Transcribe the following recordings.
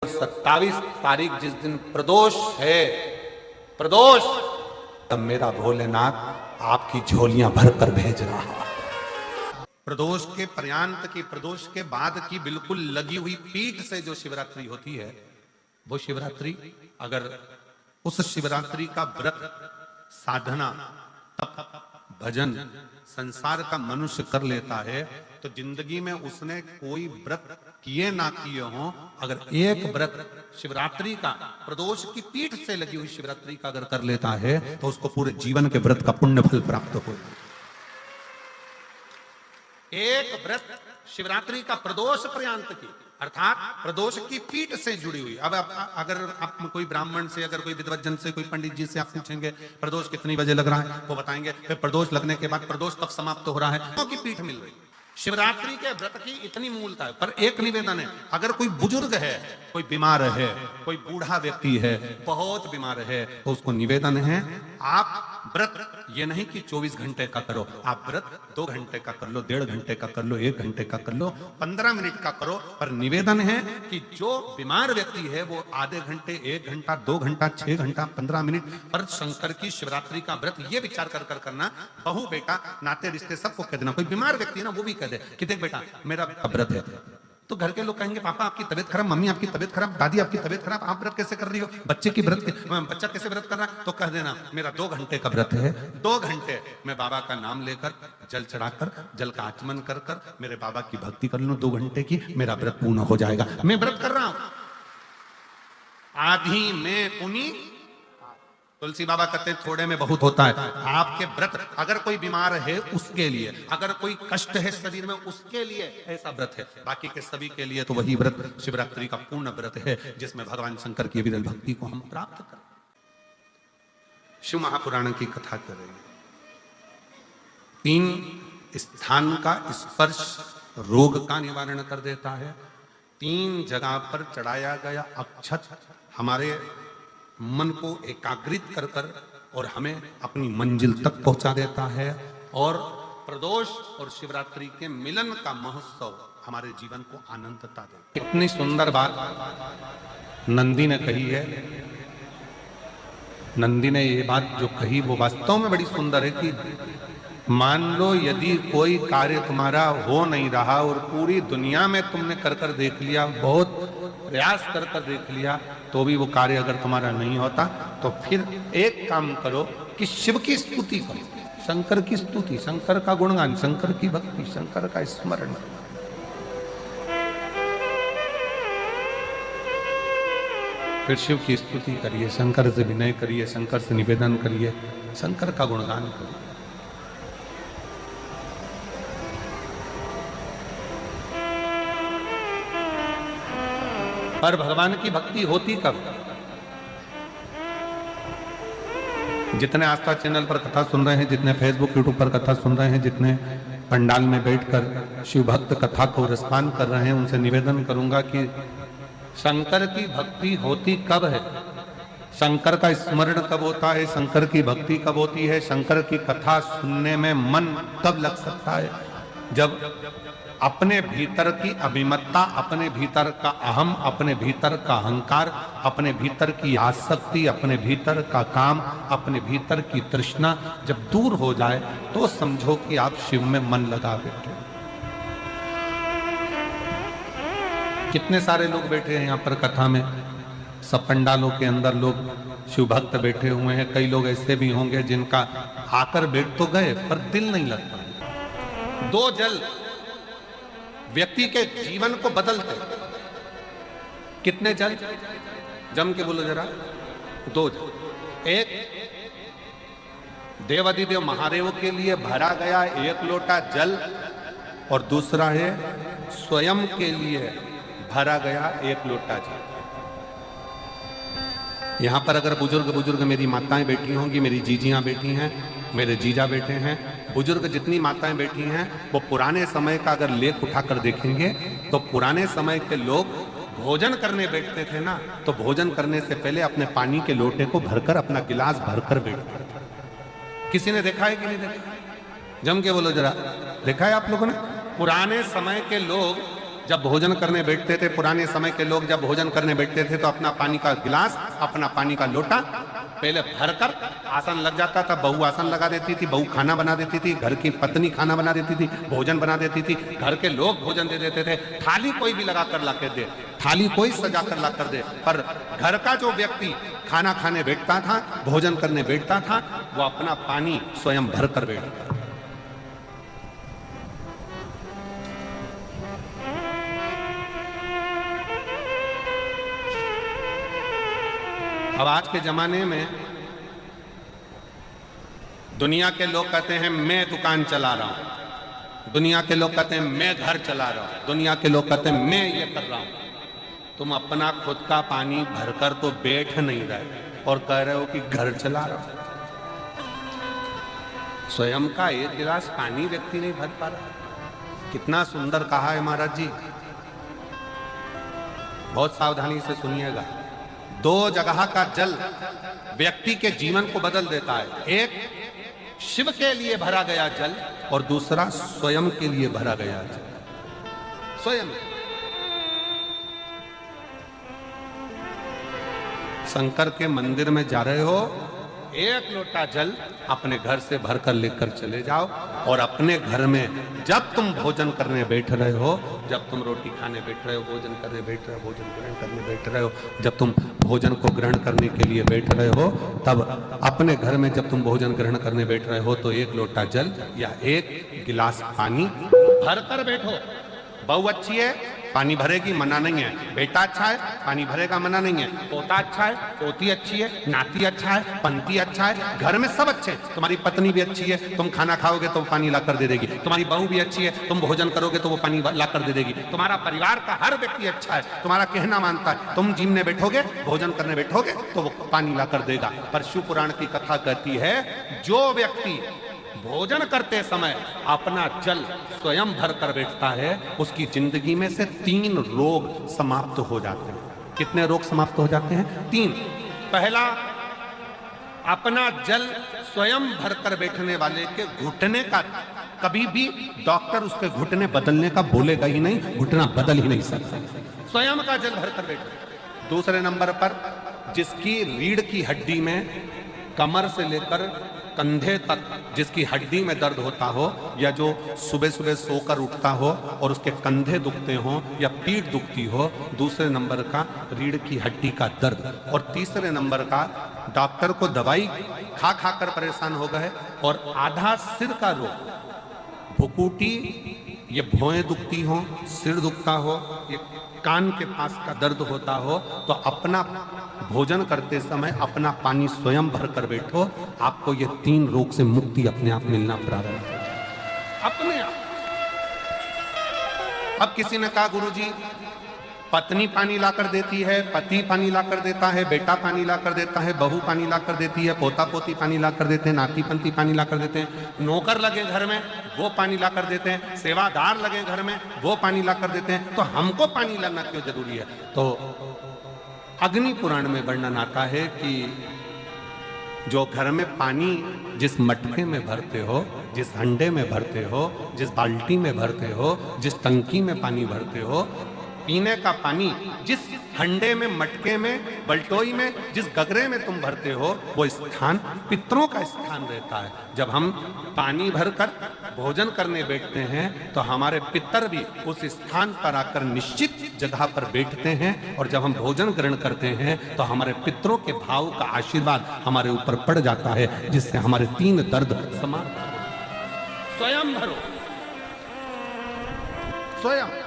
27 तारीख जिस दिन प्रदोष है, प्रदोष, तब मेरा भोलेनाथ आपकी झोलियां भर कर भेज रहा है। प्रदोष के पर्यांत की, प्रदोष के बाद की बिल्कुल लगी हुई पीठ से जो शिवरात्रि होती है, वो शिवरात्रि अगर उस शिवरात्रि का व्रत, साधना, तप, भजन, संसार का मनुष्य कर लेता है तो जिंदगी में उसने कोई व्रत किए ना किए हो, अगर एक व्रत शिवरात्रि का, प्रदोष की पीठ से लगी हुई शिवरात्रि का अगर कर लेता है तो उसको पूरे जीवन के व्रत का पुण्य फल प्राप्त हो। एक व्रत शिवरात्रि का प्रदोष पर्यंत की, अर्थात प्रदोष की पीठ से जुड़ी हुई। अब अगर आप कोई ब्राह्मण से, अगर कोई विद्वज्जन से, कोई पंडित जी से आप पूछेंगे प्रदोष कितनी बजे लग रहा है, वो बताएंगे फिर प्रदोष लगने के बाद प्रदोष कब समाप्त हो रहा है, तो की पीठ मिल रही। शिवरात्रि के व्रत की इतनी मूलता है। पर एक निवेदन है, अगर कोई बुजुर्ग है, कोई बीमार है, कोई बूढ़ा व्यक्ति है, बहुत बीमार है, तो उसको निवेदन है आप व्रत ये नहीं कि 24 घंटे का करो, आप व्रत 2 घंटे का कर लो, 1.5 घंटे का कर लो, 1 घंटे का कर लो, 15 मिनट का करो। पर निवेदन है कि जो बीमार व्यक्ति है वो आधे घंटे, 1 घंटा, 2 घंटा, 6 घंटा, 15 मिनट पर शंकर की शिवरात्रि का व्रत ये विचार कर करना, बहू बेटा नाते रिश्ते सबको कह देना। कोई बीमार व्यक्ति है ना, वो भी कह दे कि देख बेटा मेरा व्रत है, तो घर के लोग कहेंगे पापा आपकी तबीयत खराब, मम्मी आपकी तबीयत खराब, दादी आपकी तबीयत खराब, आप व्रत कैसे कर रही हो, बच्चे की व्रत, बच्चा कैसे व्रत कर रहा है, तो कह देना मेरा 2 घंटे का व्रत है, 2 घंटे मैं बाबा का नाम लेकर, जल चढ़ाकर, जल का आचमन कर कर मेरे बाबा की भक्ति कर लूं 2 घंटे की, मेरा व्रत पूर्ण हो जाएगा। मैं व्रत कर रहा हूं, आधी में पुनी, तुलसी बाबा कहते हैं थोड़े में बहुत होता है। आपके व्रत, अगर कोई बीमार है उसके लिए, अगर कोई कष्ट है शरीर में उसके लिए ऐसा व्रत है, बाकी के सभी के लिए तो वही व्रत शिवरात्रि का पूर्ण व्रत है जिसमें भगवान शंकर की विरल भक्ति को हम प्राप्त करें। शिव महापुराण की कथा कर रहे हैं। 3 स्थान का स्पर्श रोग का निवारण कर देता है। 3 जगह पर चढ़ाया गया अक्षत हमारे मन को एकाग्रित कर कर और हमें अपनी मंजिल तक पहुंचा देता है। और प्रदोष और शिवरात्रि के मिलन का महोत्सव हमारे जीवन को आनंदता दे। इतनी सुंदर बात नंदी ने कही है। नंदी ने ये बात जो कही वो वास्तव में बड़ी सुंदर है कि मान लो यदि कोई कार्य तुम्हारा हो नहीं रहा और पूरी दुनिया में तुमने कर कर देख लिया, बहुत प्रयास कर कर देख लिया, तो भी वो कार्य अगर तुम्हारा नहीं होता, तो फिर एक काम करो कि शिव की स्तुति करो, शंकर की स्तुति, शंकर का गुणगान, शंकर की भक्ति, शंकर का स्मरण। फिर शिव की स्तुति करिए, शंकर से विनय करिए, शंकर से निवेदन करिए, शंकर का गुणगान करिए। पर भगवान की भक्ति होती कब? जितने आस्था चैनल पर कथा सुन रहे हैं, जितने फेसबुक यूट्यूब पर कथा सुन रहे हैं, जितने पंडाल में बैठकर शिव भक्त कथा को रसपान कर रहे हैं, उनसे निवेदन करूंगा कि शंकर की भक्ति होती कब है, शंकर का स्मरण कब होता है, शंकर की भक्ति कब होती है, शंकर की कथा सुनने में मन कब लग सकता है? जब अपने भीतर की अभिमत्ता, अपने भीतर का अहम, अपने भीतर का अहंकार, अपने भीतर की आसक्ति, अपने भीतर का काम, अपने भीतर की तृष्णा जब दूर हो जाए तो समझो कि आप शिव में मन लगा बैठे। कितने सारे लोग बैठे हैं यहाँ पर कथा में, सब पंडालों के अंदर लोग शिव भक्त बैठे हुए हैं। कई लोग ऐसे भी होंगे जिनका आकर बैठ तो गए पर दिल नहीं लगता। 2 जल व्यक्ति के जीवन को बदलते। कितने जल? जम के बोलो जरा। 2 जल। एक देवाधिदेव महादेव के लिए भरा गया 1 लोटा जल, और दूसरा है स्वयं के लिए भरा गया 1 लोटा जल। यहां पर अगर बुजुर्ग मेरी माताएं बैठी होंगी, मेरी जीजियां बैठी हैं, मेरे जीजा बैठे हैं, बुजुर्ग जितनी माताएं बैठी हैं, वो पुराने समय का अगर लेख उठाकर देखेंगे तो पुराने समय के लोग भोजन करने बैठते थे ना, तो भोजन करने से पहले अपने पानी के लोटे को भरकर, अपना गिलास भरकर बैठते थे। किसी ने देखा है कि नहीं देखा? जम के बोलो जरा, देखा है आप लोगों ने? पुराने समय के लोग जब भोजन करने बैठते थे, पुराने समय के लोग जब भोजन करने बैठते थे तो अपना पानी का गिलास, अपना पानी का लोटा पहले भरकर आसन लग जाता था। बहू आसन लगा देती थी, बहू खाना बना देती थी, घर की पत्नी खाना बना देती थी, भोजन बना देती थी, घर के लोग भोजन दे देते थे। थाली कोई भी लगा कर ला कर दे, थाली कोई सजा कर ला कर दे, पर घर का जो व्यक्ति खाना खाने बैठता था, भोजन करने बैठता था, वो अपना पानी स्वयं भर कर बैठता था। अब आज के जमाने में दुनिया के लोग कहते हैं मैं दुकान चला रहा हूं, दुनिया के लोग कहते हैं मैं घर चला रहा हूं, दुनिया के लोग कहते हैं मैं ये कर रहा हूं। तुम अपना खुद का पानी भरकर तो बैठ नहीं रहे और कह रहे हो कि घर चला रहा हूं। स्वयं का एक गिलास पानी व्यक्ति नहीं भर पा रहा। कितना सुंदर कहा है महाराज जी, बहुत सावधानी से सुनिएगा। दो जगह का जल व्यक्ति के जीवन को बदल देता है। एक शिव के लिए भरा गया जल और दूसरा स्वयं के लिए भरा गया जल। स्वयं शंकर के मंदिर में जा रहे हो, एक लोटा जल अपने घर से भरकर लेकर चले जाओ और अपने घर में जब तुम भोजन करने बैठ रहे हो, जब तुम रोटी खाने बैठ रहे हो, भोजन करने बैठ रहे हो, भोजन ग्रहण करने बैठ रहे हो, जब तुम भोजन को ग्रहण करने के लिए बैठ रहे हो, तब अपने घर में जब तुम भोजन ग्रहण करने बैठ रहे हो तो एक लोटा जल या एक गिलास पानी भर कर बैठो। बहू अच्छी है, पानी भरेगी, मना नहीं है। बेटा अच्छा है, पानी भरेगा, मना नहीं है। पोता अच्छा है, पोती अच्छी है, नाती अच्छा है, पंती अच्छा है, घर में सब अच्छे हैं। तुम्हारी पत्नी भी अच्छी है, तुम खाना खाओगे तो पानी ला कर दे देगी। तुम्हारी बहू भी अच्छी है, तुम भोजन करोगे तो वो पानी ला कर दे देगी। तुम्हारा परिवार का हर व्यक्ति अच्छा है, तुम्हारा कहना मानता है। तुम जिमने बैठोगे, भोजन करने बैठोगे तो वो पानी ला कर देगा। पर शिव पुराण की कथा कहती है, जो व्यक्ति भोजन करते समय अपना जल स्वयं भर कर बैठता है, उसकी जिंदगी में से 3 रोग समाप्त हो जाते हैं। कितने रोग समाप्त हो जाते हैं? 3। पहला, अपना जल स्वयं भर कर बैठने वाले के घुटने का कभी भी डॉक्टर उसके घुटने बदलने का बोलेगा ही नहीं, घुटना बदल ही नहीं सकता। स्वयं का जल भर कर बैठे। दूसरे नंबर पर, जिसकी रीढ़ की हड्डी में कमर से लेकर कंधे तक जिसकी हड्डी में दर्द होता हो, या जो सुबह सुबह सोकर उठता हो और उसके कंधे दुखते हो या पीठ दुखती हो। दूसरे नंबर का रीढ़ की हड्डी का दर्द। और तीसरे नंबर का, डॉक्टर को दवाई खा खा कर परेशान हो गए और आधा सिर का रोग, भुकुटी, ये भौएं दुखती हो, सिर दुखता हो, ये कान के पास का दर्द होता हो, तो अपना भोजन करते समय अपना पानी स्वयं भर कर बैठो। आपको ये 3 रोग से मुक्ति अपने आप मिलना प्रारंभ हो जाए, अपने आप। अब किसी ने कहा, गुरुजी पत्नी पानी ला कर देती है, पति पानी ला कर देता है, बेटा पानी ला कर देता है, बहू पानी ला कर देती है, पोता पोती पानी ला कर देते हैं, नाती पंती पानी ला कर देते हैं, नौकर लगे घर में वो पानी ला कर देते हैं, सेवादार लगे घर में वो पानी ला कर देते हैं, तो हमको पानी लाना क्यों जरूरी है? तो अग्नि पुराण में वर्णन आता है कि जो घर में पानी जिस मटके में भरते हो, जिस हंडे में भरते हो, जिस बाल्टी में भरते हो, जिस टंकी में पानी भरते हो, पीने का पानी जिस हंडे में, मटके में, बल्टोई में, जिस गगरे में तुम भरते हो, वो स्थान पितरों का स्थान रहता है। जब हम पानी भरकर भोजन करने बैठते हैं तो हमारे पितर भी उस स्थान पर आकर निश्चित जगह पर बैठते हैं, और जब हम भोजन ग्रहण करते हैं तो हमारे पितरों के भाव का आशीर्वाद हमारे ऊपर पड़ जाता है, जिससे हमारे 3 दर्द समाप्त हो। स्वयं भरो, स्वयं।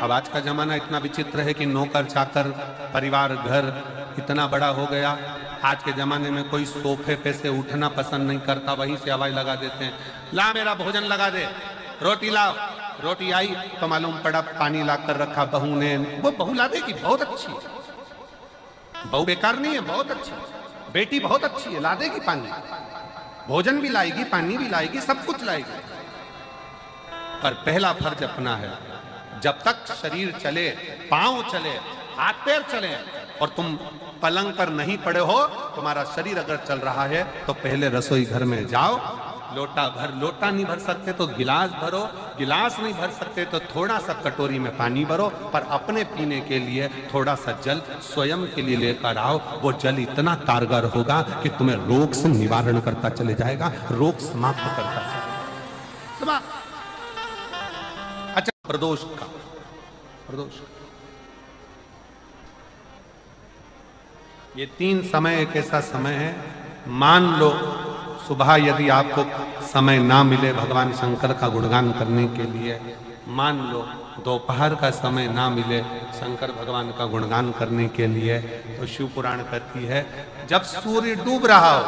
अब आज का जमाना इतना विचित्र है कि नौकर चाकर, परिवार, घर इतना बड़ा हो गया। आज के जमाने में कोई सोफे पे से उठना पसंद नहीं करता, वहीं से आवाज लगा देते हैं, ला मेरा भोजन लगा दे, रोटी लाओ। रोटी आई तो मालूम पड़ा पानी ला कर रखा बहू ने। वो बहू ला देगी, बहुत अच्छी, बहू बेकार नहीं है, बहुत अच्छी बेटी, बहुत अच्छी है, ला देगी पानी, भोजन भी लाएगी, पानी भी लाएगी, सब कुछ लाएगी। पर पहला फर्ज अपना है, जब तक शरीर चले, पांव चले, हाथ पैर चले और तुम पलंग पर नहीं पड़े हो, तुम्हारा शरीर अगर चल रहा है तो पहले रसोई घर में जाओ, लोटा भर, लोटा नहीं भर सकते तो गिलास भरो, गिलास नहीं भर सकते तो थोड़ा सा कटोरी में पानी भरो, पर अपने पीने के लिए थोड़ा सा जल स्वयं के लिए लेकर आओ। वो जल इतना कारगर होगा कि तुम्हें रोग से निवारण करता चले जाएगा, रोग समाप्त करता चले। अच्छा, प्रदोष का, ये 3 समय एक ऐसा समय है, मान लो सुबह यदि आपको समय ना मिले भगवान शंकर का गुणगान करने के लिए, मान लो दोपहर का समय ना मिले शंकर भगवान का गुणगान करने के लिए, तो शिव पुराण कहती है जब सूर्य डूब रहा हो,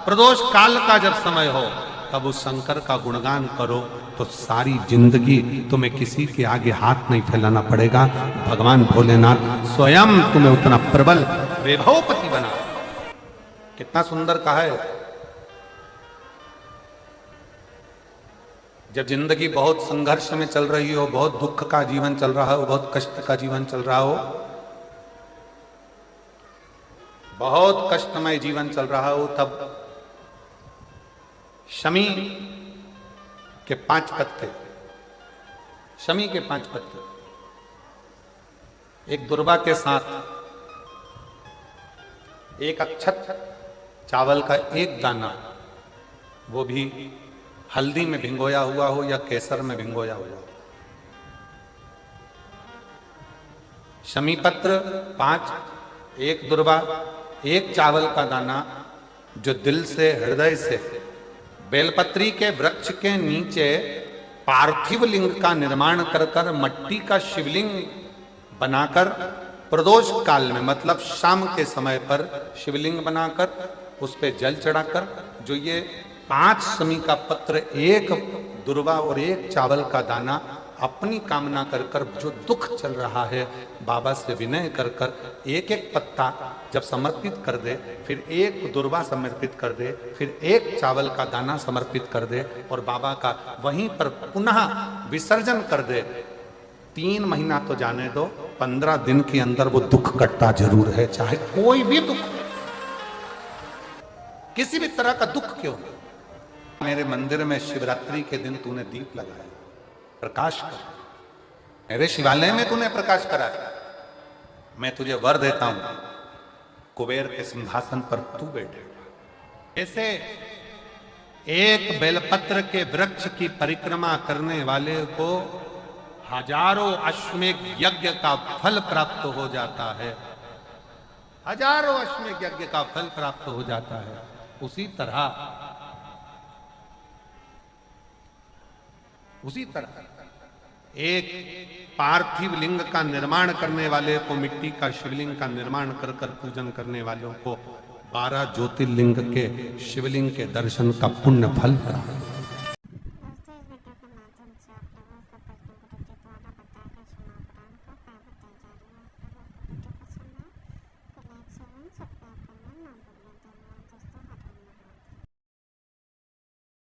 प्रदोष काल का जब समय हो, तब उस शंकर का गुणगान करो, तो सारी जिंदगी तुम्हें किसी के आगे हाथ नहीं फैलाना पड़ेगा। भगवान भोलेनाथ स्वयं तुम्हें उतना प्रबल वैभवपति बना। कितना सुंदर कहा है। जब जिंदगी बहुत संघर्ष में चल रही हो, बहुत दुख का जीवन चल रहा हो, बहुत कष्ट का जीवन चल रहा हो, बहुत कष्टमय जीवन चल रहा हो, तब शमी के 5 पत्ते, शमी के 5 पत्ते, एक दुर्वा के साथ एक अक्षत चावल का एक दाना, वो भी हल्दी में भिंगोया हुआ हो या केसर में भिंगोया हुआ हो, शमी पत्र 5, एक दुर्वा, एक चावल का दाना, जो दिल से हृदय से बेलपत्री के वृक्ष के नीचे पार्थिव लिंग का निर्माण कर कर मट्टी का शिवलिंग बनाकर प्रदोष काल में, मतलब शाम के समय पर शिवलिंग बनाकर उस पे जल चढ़ाकर, जो ये 5 शमी का पत्र, एक दुर्वा और एक चावल का दाना, अपनी कामना कर कर, जो दुख चल रहा है बाबा से विनय कर कर एक एक पत्ता जब समर्पित कर दे, फिर एक दुर्वा समर्पित कर दे, फिर एक चावल का दाना समर्पित कर दे और बाबा का वहीं पर पुनः विसर्जन कर दे, 3 महीना तो जाने दो, 15 दिन के अंदर वो दुख कटता जरूर है, चाहे कोई भी दुख, किसी भी तरह का दुख क्यों ना। मेरे मंदिर में शिवरात्रि के दिन तूने दीप लगाया, प्रकाश कर, मेरे शिवालय में तूने प्रकाश कराया, मैं तुझे वर देता हूं, कुबेर के सिंहासन पर तू बैठे। ऐसे एक बेलपत्र के वृक्ष की परिक्रमा करने वाले को हजारों अश्वमेध यज्ञ का फल प्राप्त हो जाता है, हजारों अश्वमेध यज्ञ का फल प्राप्त हो जाता है। उसी तरह एक पार्थिव लिंग का निर्माण करने वाले को, मिट्टी का शिवलिंग का निर्माण कर कर पूजन करने वालों को 12 ज्योतिर्लिंग के शिवलिंग के दर्शन का पुण्य फल प्राप्त। दोस्तों, इस वीडियो के माध्यम से आप लोगों को पता